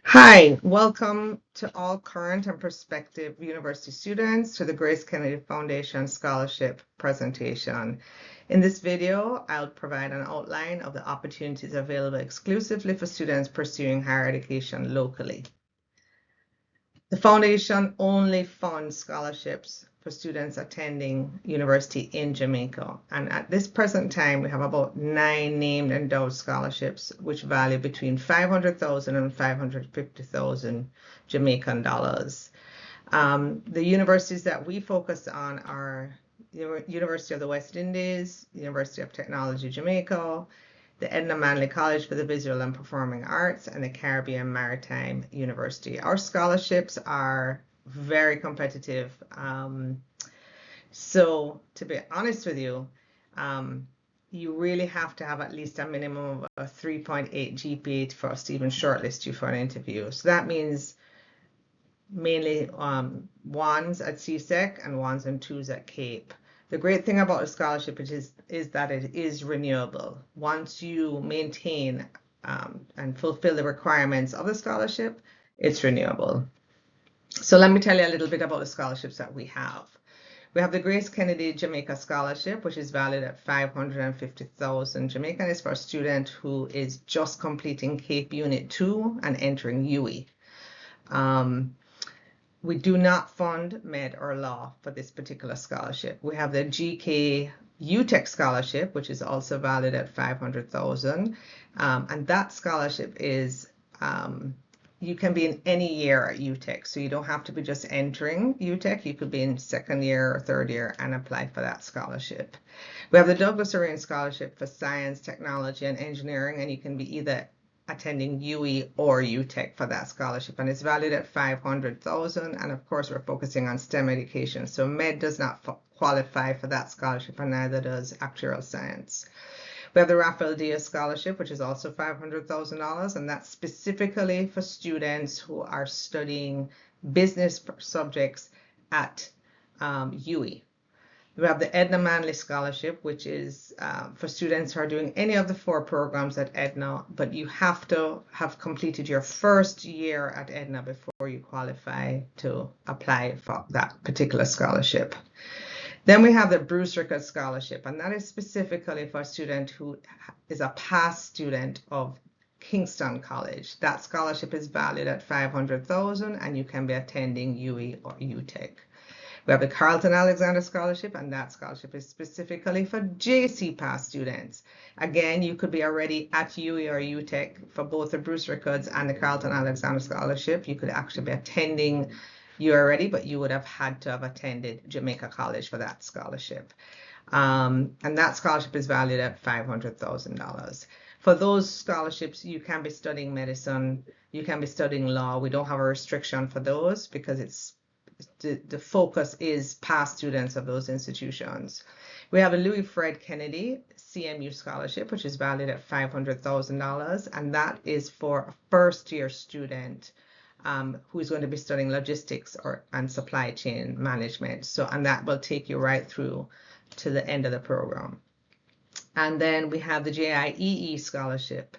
Hi, welcome to all current and prospective university students to the GraceKennedy Foundation Scholarship presentation. In this video, I'll provide an outline of the opportunities available exclusively for students pursuing higher education locally. The foundation only funds scholarships for students attending university in Jamaica. And at this present time, we have about 9 named endowed scholarships, which value between 500,000 and 550,000 Jamaican dollars. The universities that we focus on are University of the West Indies, University of Technology Jamaica, the Edna Manley College for the Visual and Performing Arts, and the Caribbean Maritime University. Our scholarships are very competitive. So to be honest with you, you really have to have at least a minimum of a 3.8 GPA for us to even shortlist you for an interview. So that means mainly ones at CSEC and ones and twos at CAPE. The great thing about a scholarship is that it is renewable. Once you maintain and fulfill the requirements of the scholarship, it's renewable. So let me tell you a little bit about the scholarships that we have. We have the GraceKennedy Jamaica Scholarship, which is valued at 550,000 Jamaican. It's for a student who is just completing CAPE Unit 2 and entering UE. We do not fund med or law for this particular scholarship. We have the GK UTEC scholarship, which is also valued at 500,000. And that scholarship is, you can be in any year at UTEC. So you don't have to be just entering UTEC. You could be in second year or third year and apply for that scholarship. We have the Douglas Orion Scholarship for Science, Technology, and Engineering, and you can be either attending UE or UTEC for that scholarship, and it's valued at 500,000. And of course, we're focusing on STEM education. So med does not qualify for that scholarship, and neither does actuarial science. We have the Rafael Diaz Scholarship, which is also $500,000, and that's specifically for students who are studying business subjects at UE. We have the Edna Manley Scholarship, which is for students who are doing any of the 4 programs at Edna, but you have to have completed your first year at Edna before you qualify to apply for that particular scholarship. Then we have the Bruce Ricketts Scholarship, and that is specifically for a student who is a past student of Kingston College. That scholarship is valued at 500,000, and you can be attending UE or UTEC. We have the Carlton Alexander Scholarship, and that scholarship is specifically for JC Pass students. Again, you could be already at UE or UTEC for both the Bruce Ricketts and the Carlton Alexander Scholarship. You could actually be attending UE already, but you would have had to have attended Jamaica College for that scholarship. And that scholarship is valued at $500,000. For those scholarships, you can be studying medicine, you can be studying law. We don't have a restriction for those because it's the focus is past students of those institutions. We have a Louis Fred Kennedy CMU Scholarship, which is valued at $500,000, and that is for a first-year student who's going to be studying logistics and supply chain management. And that will take you right through to the end of the program. And then we have the JIEE Scholarship,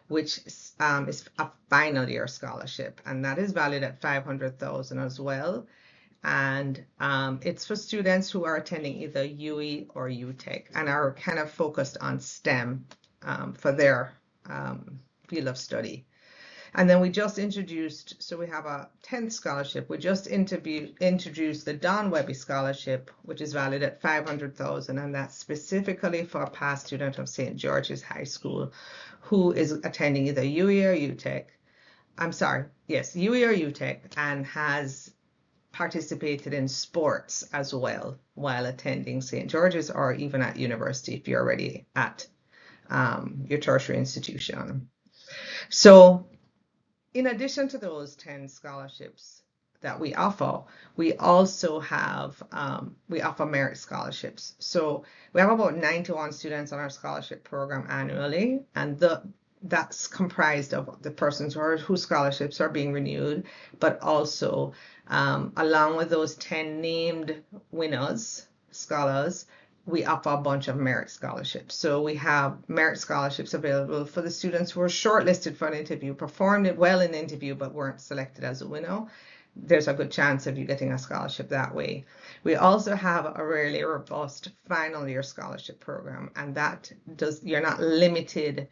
which is a final year scholarship, and that is valued at $500,000 as well. And it's for students who are attending either UE or UTEC and are kind of focused on STEM for their field of study. And then we just introduced, so we have a 10th scholarship. We just introduced the Don Webby Scholarship, which is valued at $500,000, and that's specifically for a past student of St. George's High School who is attending either UE or UTEC. I'm sorry, yes, UE or UTEC, and has participated in sports as well while attending St. George's or even at university if you're already at your tertiary institution. So in addition to those 10 scholarships that we offer, we also have, we offer merit scholarships. So we have about 91 students on our scholarship program annually, and that's comprised of the persons whose scholarships are being renewed, but also along with those 10 named winners, scholars, we offer a bunch of merit scholarships. So we have merit scholarships available for the students who are shortlisted for an interview, performed it well in the interview, but weren't selected as a winner. There's a good chance of you getting a scholarship that way. We also have a really robust final year scholarship program, and that you're not limited.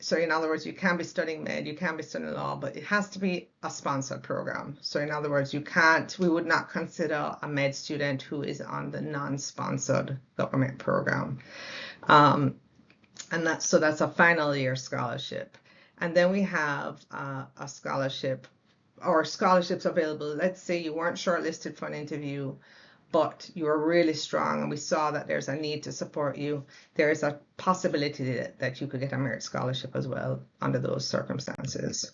So in other words, you can be studying med, you can be studying law, but it has to be a sponsored program. So in other words, we would not consider a med student who is on the non-sponsored government program. And that's a final year scholarship. And then we have a scholarship or scholarships available. Let's say you weren't shortlisted for an interview, but you are really strong and we saw that there's a need to support you. There is a possibility that you could get a merit scholarship as well under those circumstances.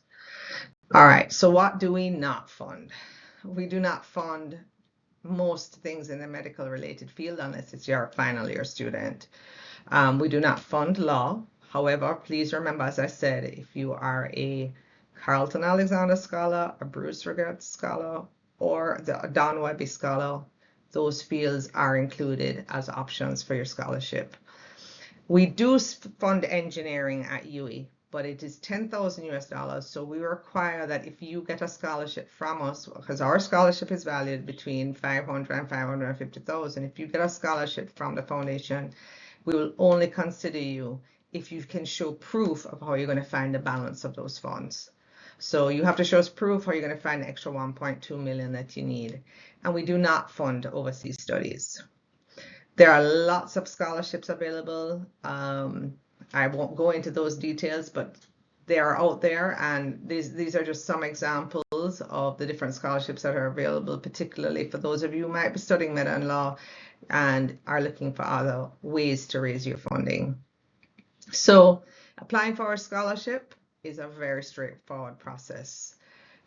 All right, so what do we not fund? We do not fund most things in the medical related field unless it's your final year student. We do not fund law. However, please remember, as I said, if you are a Carlton Alexander Scholar, a Bruce Regret Scholar, or the Don Webby Scholar, those fields are included as options for your scholarship. We do fund engineering at UWI, but it is $10,000 US. So we require that if you get a scholarship from us, because our scholarship is valued between $500,000 and $550,000, if you get a scholarship from the foundation, we will only consider you if you can show proof of how you're going to find the balance of those funds. So you have to show us proof how you're going to find the extra 1.2 million that you need. And we do not fund overseas studies. There are lots of scholarships available. I won't go into those details, but they are out there. And these are just some examples of the different scholarships that are available, particularly for those of you who might be studying med and law and are looking for other ways to raise your funding. So applying for a scholarship is a very straightforward process.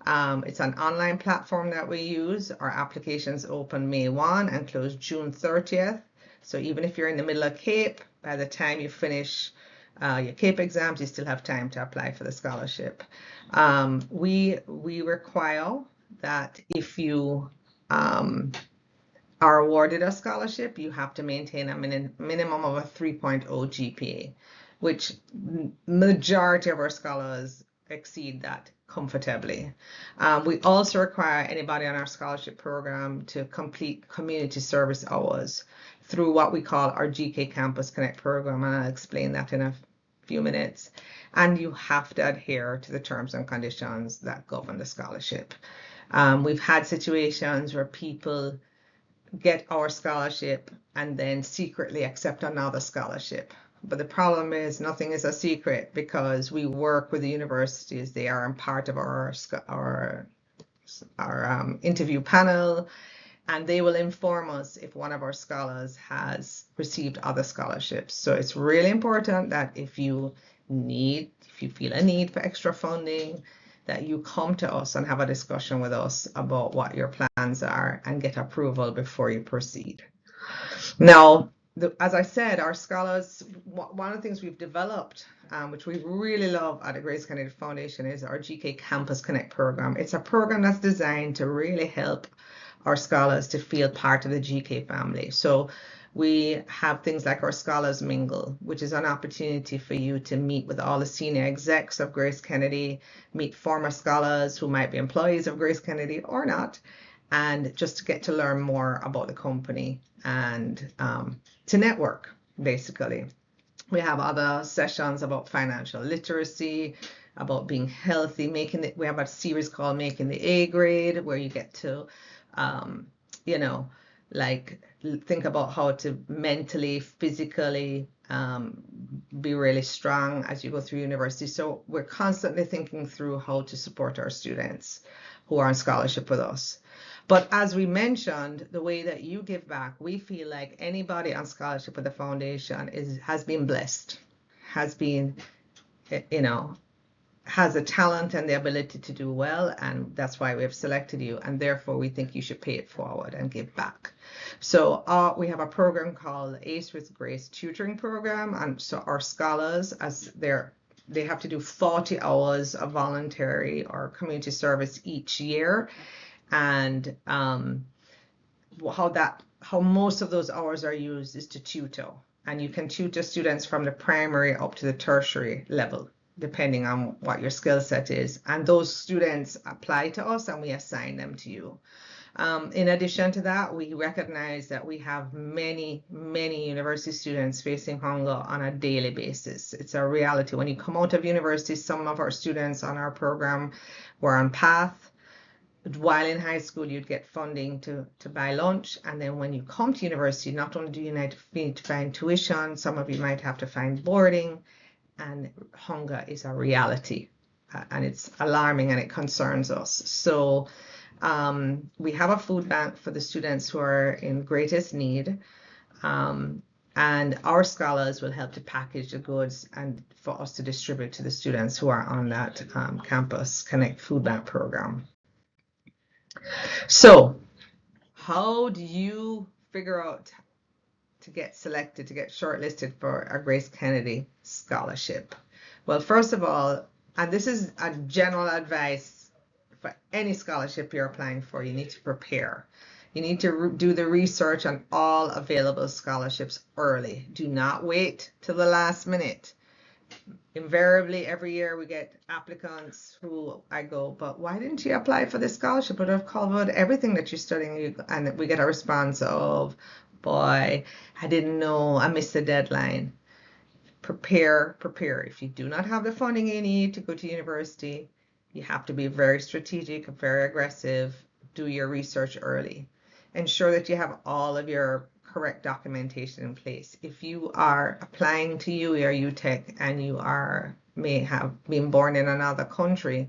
It's an online platform that we use. Our applications open May 1 and close June 30th. So even if you're in the middle of CAPE, by the time you finish your CAPE exams, you still have time to apply for the scholarship. We require that if you are awarded a scholarship, you have to maintain a minimum of a 3.0 GPA, which majority of our scholars exceed that comfortably. We also require anybody on our scholarship program to complete community service hours through what we call our GK Campus Connect program, and I'll explain that in a few minutes. And you have to adhere to the terms and conditions that govern the scholarship. We've had situations where people get our scholarship and then secretly accept another scholarship. But the problem is nothing is a secret because we work with the universities. They are part of our interview panel, and they will inform us if one of our scholars has received other scholarships. So it's really important that if you feel a need for extra funding, that you come to us and have a discussion with us about what your plans are and get approval before you proceed. Now, as I said, our scholars, one of the things we've developed, which we really love at the GraceKennedy Foundation, is our GK Campus Connect program. It's a program that's designed to really help our scholars to feel part of the GK family. So we have things like our Scholars Mingle, which is an opportunity for you to meet with all the senior execs of GraceKennedy, meet former scholars who might be employees of GraceKennedy or not, and just to get to learn more about the company and to network, basically. We have other sessions about financial literacy, about being healthy, we have a series called Making the A Grade, where you get to, think about how to mentally, physically be really strong as you go through university. So we're constantly thinking through how to support our students who are on scholarship with us. But as we mentioned, the way that you give back, we feel like anybody on scholarship with the foundation has been blessed, has been, has a talent and the ability to do well, and that's why we have selected you, and therefore we think you should pay it forward and give back. So we have a program called ACE with Grace tutoring program, and so our scholars, as they have to do 40 hours of voluntary or community service each year. And how how most of those hours are used is to tutor. And you can tutor students from the primary up to the tertiary level, depending on what your skill set is. And those students apply to us and we assign them to you. In addition to that, we recognize that we have many, many university students facing hunger on a daily basis. It's a reality. When you come out of university, some of our students on our program were on PATH. While in high school, you'd get funding to buy lunch. And then when you come to university, not only do you need to find tuition, some of you might have to find boarding, and hunger is a reality. And it's alarming and it concerns us. So we have a food bank for the students who are in greatest need. And our scholars will help to package the goods and for us to distribute to the students who are on that Campus Connect Food Bank program. So how do you figure out to get selected, to get shortlisted for a Grace Kennedy scholarship? Well, first of all, and this is a general advice for any scholarship you're applying for, you need to prepare. You need to do the research on all available scholarships early. Do not wait till the last minute. Invariably, every year we get applicants who I go, but why didn't you apply for this scholarship? It would have covered everything that you're studying. And we get a response of, boy, I didn't know, I missed the deadline. Prepare. If you do not have the funding you need to go to university, you have to be very strategic, very aggressive. Do your research early. Ensure that you have all of your correct documentation in place. If you are applying to UE or UTech and you may have been born in another country,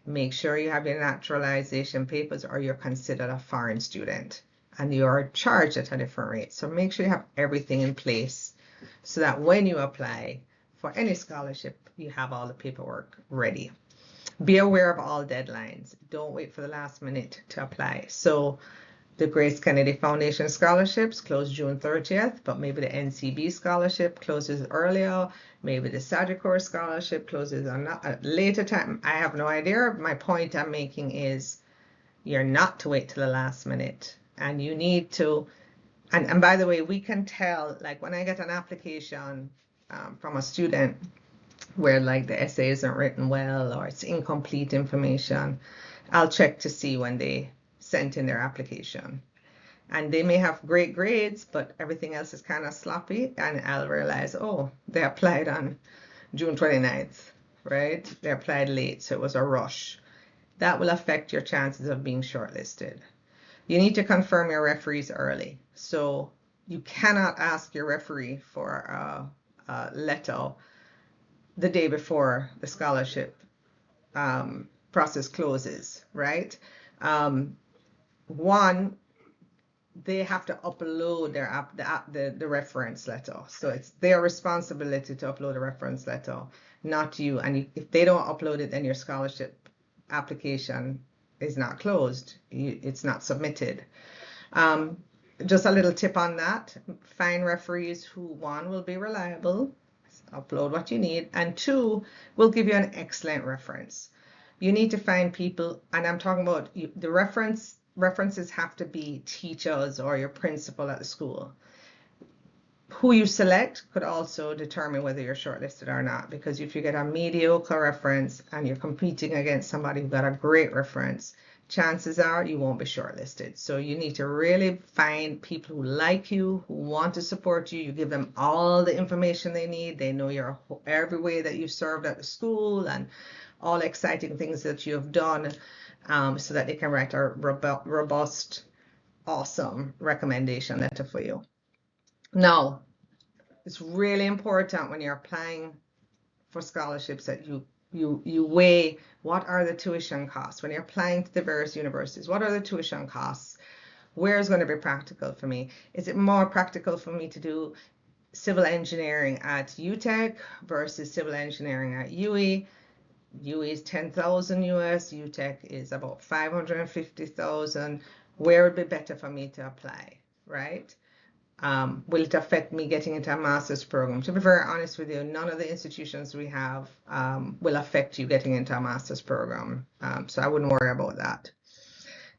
make sure you have your naturalization papers or you're considered a foreign student and you are charged at a different rate. So make sure you have everything in place so that when you apply for any scholarship, you have all the paperwork ready. Be aware of all deadlines. Don't wait for the last minute to apply. So the Grace Kennedy Foundation scholarships close June 30th, but maybe the NCB scholarship closes earlier. Maybe the Sagicor scholarship closes on a later time. I have no idea. My point I'm making is you're not to wait till the last minute. And you need to, and by the way, we can tell, like when I get an application from a student where like the essay isn't written well or it's incomplete information, I'll check to see when they sent in their application. And they may have great grades, but everything else is kind of sloppy. And I'll realize, oh, they applied on June 29th, right? They applied late, so it was a rush. That will affect your chances of being shortlisted. You need to confirm your referees early. So you cannot ask your referee for a letter the day before the scholarship process closes, right? One, they have to upload the reference letter. So it's their responsibility to upload a reference letter, not you. And if they don't upload it, then your scholarship application is not closed. It's not submitted. Just a little tip on that. Find referees who, one, will be reliable, upload what you need, and two, will give you an excellent reference. You need to find people, and I'm talking about the references have to be teachers or your principal at the school. Who you select could also determine whether you're shortlisted or not, because if you get a mediocre reference and you're competing against somebody who got a great reference, chances are you won't be shortlisted. So you need to really find people who like you, who want to support you. You give them all the information they need. They know your every way that you served at the school and all exciting things that you have done, so that they can write a robust, awesome recommendation letter for you. Now, it's really important when you're applying for scholarships that you weigh what are the tuition costs. When you're applying to the various universities, what are the tuition costs? Where is going to be practical for me? Is it more practical for me to do civil engineering at UTech versus civil engineering at UE? UE is 10,000 US, UTech is about 550,000. Where would be better for me to apply, right? Will it affect me getting into a master's program? To be very honest with you, none of the institutions we have will affect you getting into a master's program. So I wouldn't worry about that.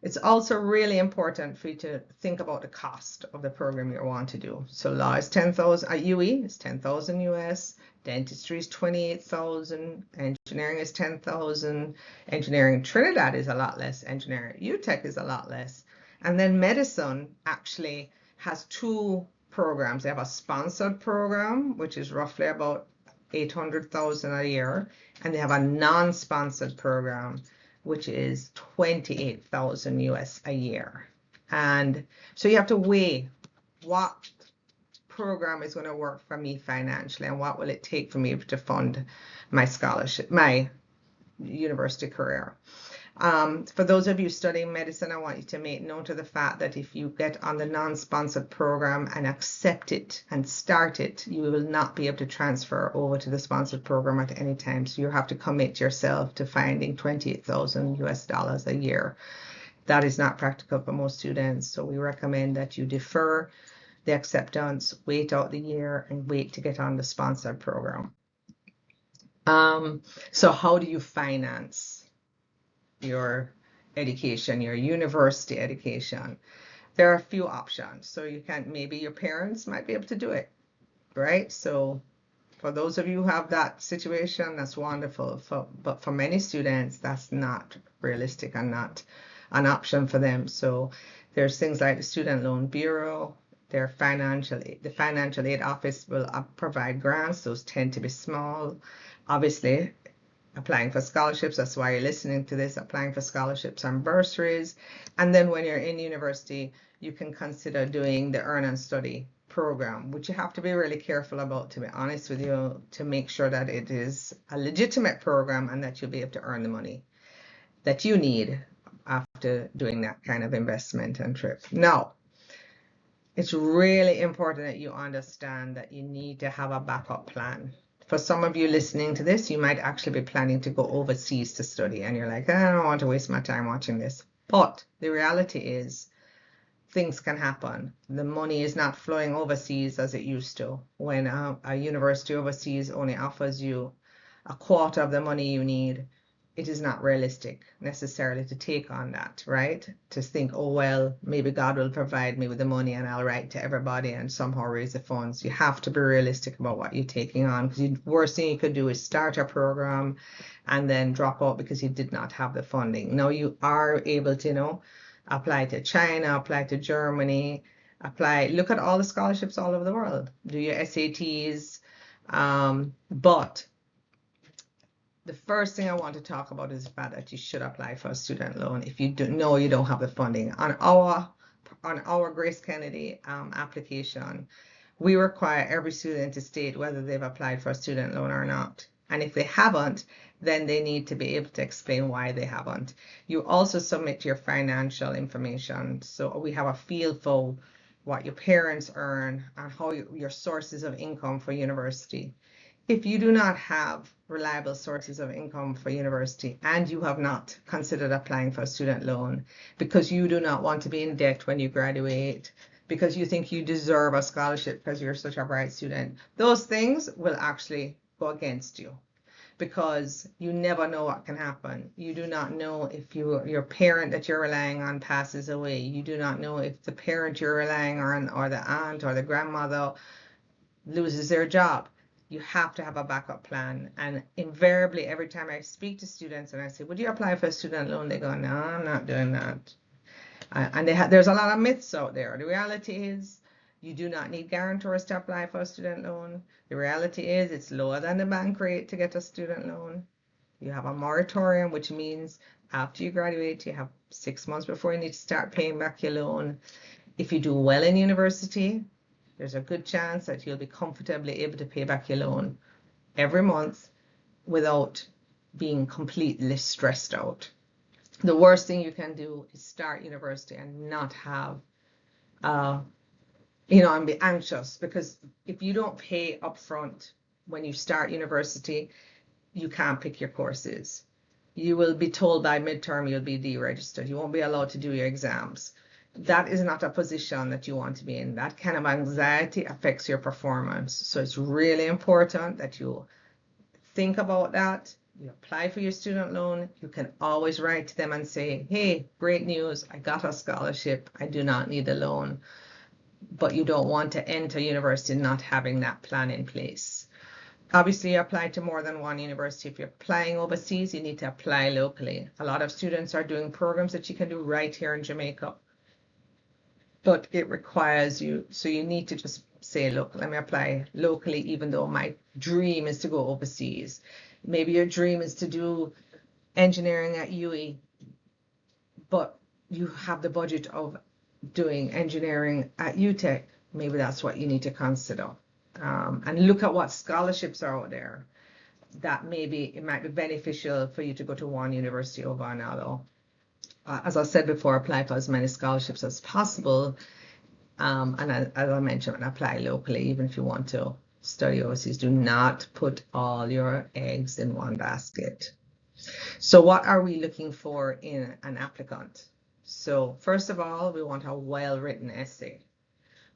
It's also really important for you to think about the cost of the program you want to do. So law is 10,000 at UE, is 10,000 US, dentistry is 28,000, engineering is 10,000, engineering in Trinidad is a lot less, engineering at UTech is a lot less. And then medicine actually has two programs. They have a sponsored program, which is roughly about 800,000 a year, and they have a non-sponsored program, which is 28,000 US a year. And so you have to weigh what program is going to work for me financially and what will it take for me to fund my scholarship, my university career. For those of you studying medicine, I want you to make note of the fact that if you get on the non-sponsored program and accept it and start it, you will not be able to transfer over to the sponsored program at any time. So you have to commit yourself to finding 28,000 US dollars a year. That is not practical for most students. So we recommend that you defer the acceptance, wait out the year, and wait to get on the sponsored program. So how do you finance your education, your university education? There are a few options. So you can, maybe your parents might be able to do it, right? So for those of you who have that situation, that's wonderful. But for many students, that's not realistic and not an option for them. So there's things like the Student Loan Bureau, the financial aid office will provide grants. Those tend to be small. Obviously, applying for scholarships, that's why you're listening to this, applying for scholarships and bursaries. And then when you're in university, you can consider doing the Earn and Study program, which you have to be really careful about, to be honest with you, to make sure that it is a legitimate program and that you'll be able to earn the money that you need after doing that kind of investment and trip. Now, it's really important that you understand that you need to have a backup plan. For some of you listening to this, you might actually be planning to go overseas to study, and you're like, I don't want to waste my time watching this. But the reality is, things can happen. The money is not flowing overseas as it used to. When a university overseas only offers you a quarter of the money you need, it is not realistic necessarily to take on that, right? To think, oh, well, maybe God will provide me with the money and I'll write to everybody and somehow raise the funds. You have to be realistic about what you're taking on, because the worst thing you could do is start a program and then drop out because you did not have the funding. Now you are able to, apply to China, apply to Germany, look at all the scholarships all over the world, do your SATs, but the first thing I want to talk about is the fact that you should apply for a student loan if you know you don't have the funding. On our Grace Kennedy application, we require every student to state whether they've applied for a student loan or not. And if they haven't, then they need to be able to explain why they haven't. You also submit your financial information. So we have a field for what your parents earn and how your sources of income for university. If you do not have reliable sources of income for university and you have not considered applying for a student loan because you do not want to be in debt when you graduate, because you think you deserve a scholarship because you're such a bright student, those things will actually go against you, because you never know what can happen. You do not know if your parent that you're relying on passes away. You do not know if the parent you're relying on, or the aunt or the grandmother, loses their job. You have to have a backup plan. And invariably, every time I speak to students and I say, would you apply for a student loan? They go, no, I'm not doing that. And there's a lot of myths out there. The reality is, you do not need guarantors to apply for a student loan. The reality is, it's lower than the bank rate to get a student loan. You have a moratorium, which means after you graduate, you have 6 months before you need to start paying back your loan. If you do well in university, there's a good chance that you'll be comfortably able to pay back your loan every month without being completely stressed out. The worst thing you can do is start university and not have, and be anxious, because if you don't pay upfront when you start university, you can't pick your courses. You will be told by midterm you'll be deregistered. You won't be allowed to do your exams. That is not a position that you want to be in. That kind of anxiety affects your performance. So it's really important that you think about that You apply for your student loan, you can always write to them and say, hey, great news, I got a scholarship, I do not need a loan. But you don't want to enter university not having that plan in place. Obviously, you apply to more than one university. If you're applying overseas, you need to apply locally. A lot of students are doing programs that you can do right here in Jamaica, but it requires you. So you need to just say, look, let me apply locally, even though my dream is to go overseas. Maybe your dream is to do engineering at UE, but you have the budget of doing engineering at UTech. Maybe that's what you need to consider. And look at what scholarships are out there. That maybe it might be beneficial for you to go to one university over another. As I said before, apply for as many scholarships as possible. And as I mentioned, apply locally, even if you want to study overseas. Do not put all your eggs in one basket. So what are we looking for in an applicant? So first of all, we want a well-written essay.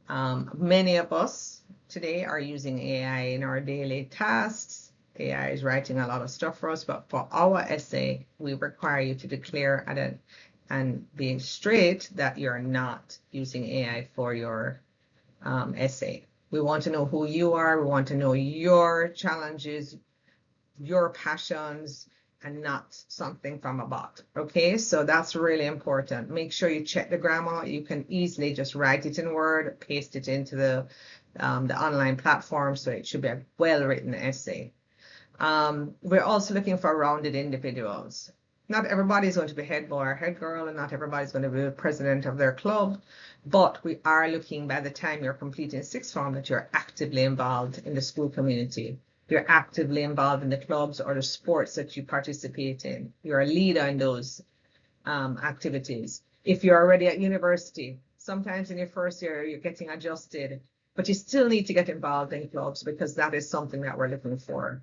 Many of us today are using AI in our daily tasks. AI is writing a lot of stuff for us, but for our essay, we require you to declare and be straight that you're not using AI for your essay. We want to know who you are. We want to know your challenges, your passions, and not something from a bot. Okay, so that's really important. Make sure you check the grammar. You can easily just write it in Word, paste it into the online platform, so it should be a well-written essay. We're also looking for rounded individuals. Not everybody's going to be head boy or head girl, and not everybody's going to be the president of their club, but we are looking, by the time you're completing sixth form, that you're actively involved in the school community. You're actively involved in the clubs or the sports that you participate in. You're a leader in those activities. If you're already at university, sometimes in your first year, you're getting adjusted, but you still need to get involved in clubs, because that is something that we're looking for.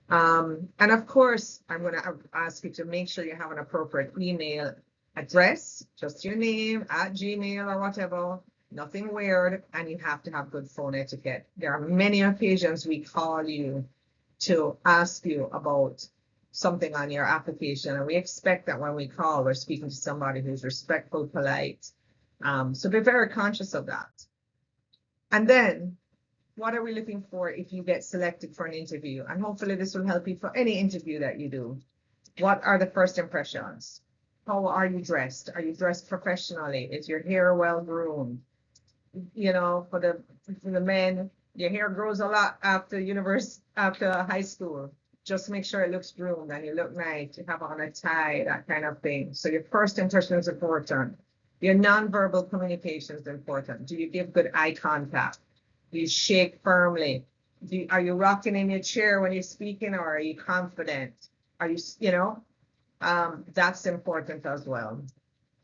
And of course, I'm going to ask you to make sure you have an appropriate email address, just your name, at Gmail or whatever, nothing weird, and you have to have good phone etiquette. There are many occasions we call you to ask you about something on your application, and we expect that when we call, we're speaking to somebody who's respectful, polite. So be very conscious of that. And then, what are we looking for if you get selected for an interview? And hopefully this will help you for any interview that you do. What are the first impressions? How are you dressed? Are you dressed professionally? Is your hair well groomed? You know, for the men, your hair grows a lot after high school. Just make sure it looks groomed and you look nice. You have on a tie, that kind of thing. So your first impression is important. Your nonverbal communication is important. Do you give good eye contact? Do you shake firmly? Are you rocking in your chair when you're speaking, or are you confident? Are you, that's important as well.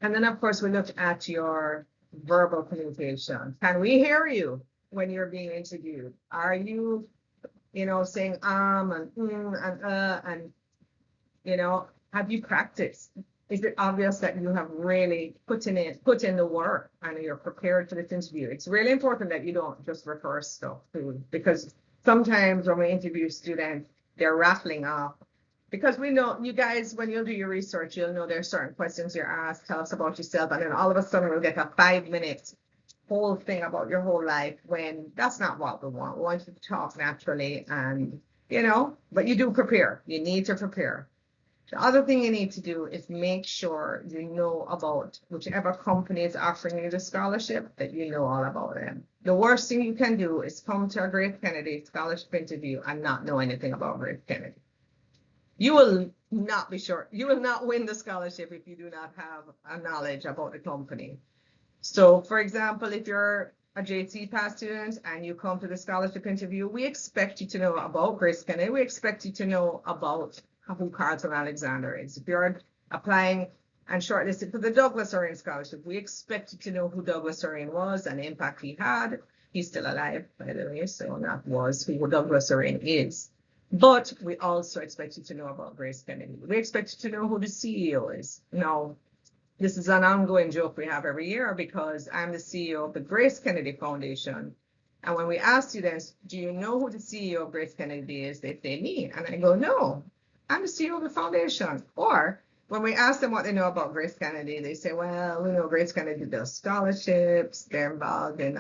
And then, of course, we look at your verbal communication. Can we hear you when you're being interviewed? Are you, saying and have you practiced? Is it obvious that you have really put in the work and you're prepared for this interview? It's really important that you don't just rehearse stuff too, because sometimes when we interview students, they're rattling off. Because we know, you guys, when you'll do your research, you'll know there's certain questions you're asked, tell us about yourself, and then all of a sudden we'll get a 5-minute whole thing about your whole life, when that's not what we want. We want you to talk naturally and, but you do prepare. You need to prepare. The other thing you need to do is make sure you know about whichever company is offering you the scholarship, that you know all about them. The worst thing you can do is come to a GraceKennedy scholarship interview and not know anything about GraceKennedy. You will not be sure. You will not win the scholarship if you do not have a knowledge about the company. So, for example, if you're a JC Pass student and you come to the scholarship interview, we expect you to know about GraceKennedy. We expect you to know about who Carlton Alexander is. If you're applying and shortlisted for the Douglas Orien Scholarship, we expect you to know who Douglas Orien was and the impact he had. He's still alive, by the way, so that was who Douglas Orien is. But we also expect you to know about GraceKennedy. We expect you to know who the CEO is. Now, this is an ongoing joke we have every year, because I'm the CEO of the GraceKennedy Foundation. And when we ask students, do you know who the CEO of GraceKennedy is? They say me. And I go, no. I'm the CEO of the foundation. Or when we ask them what they know about Grace Kennedy, they say, well, Grace Kennedy does scholarships, they're involved in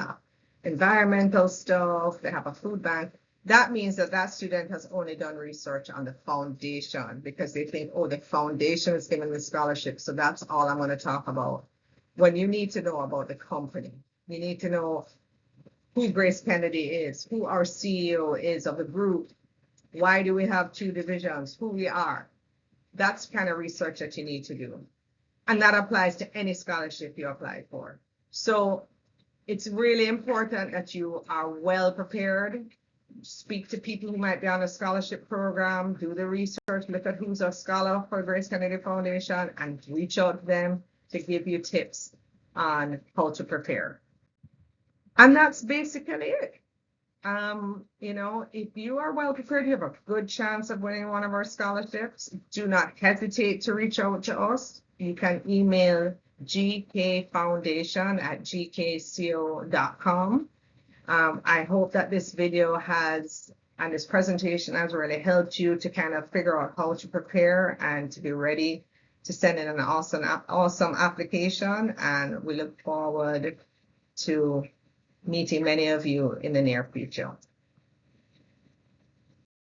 environmental stuff, they have a food bank. That means that that student has only done research on the foundation because they think, oh, the foundation is giving the scholarship, so that's all I'm going to talk about. When you need to know about the company, you need to know who Grace Kennedy is, who our CEO is of the group, why do we have two divisions, who we are. That's the kind of research that you need to do. And that applies to any scholarship you apply for. So it's really important that you are well prepared. Speak to people who might be on a scholarship program, do the research, look at who's a scholar for Grace Kennedy Foundation, and reach out to them to give you tips on how to prepare. And that's basically it. If you are well prepared, you have a good chance of winning one of our scholarships. Do not hesitate to reach out to us. You can email gkfoundation@gkco.com. I hope that this video and this presentation has really helped you to kind of figure out how to prepare and to be ready to send in an awesome application. And we look forward to meeting many of you in the near future.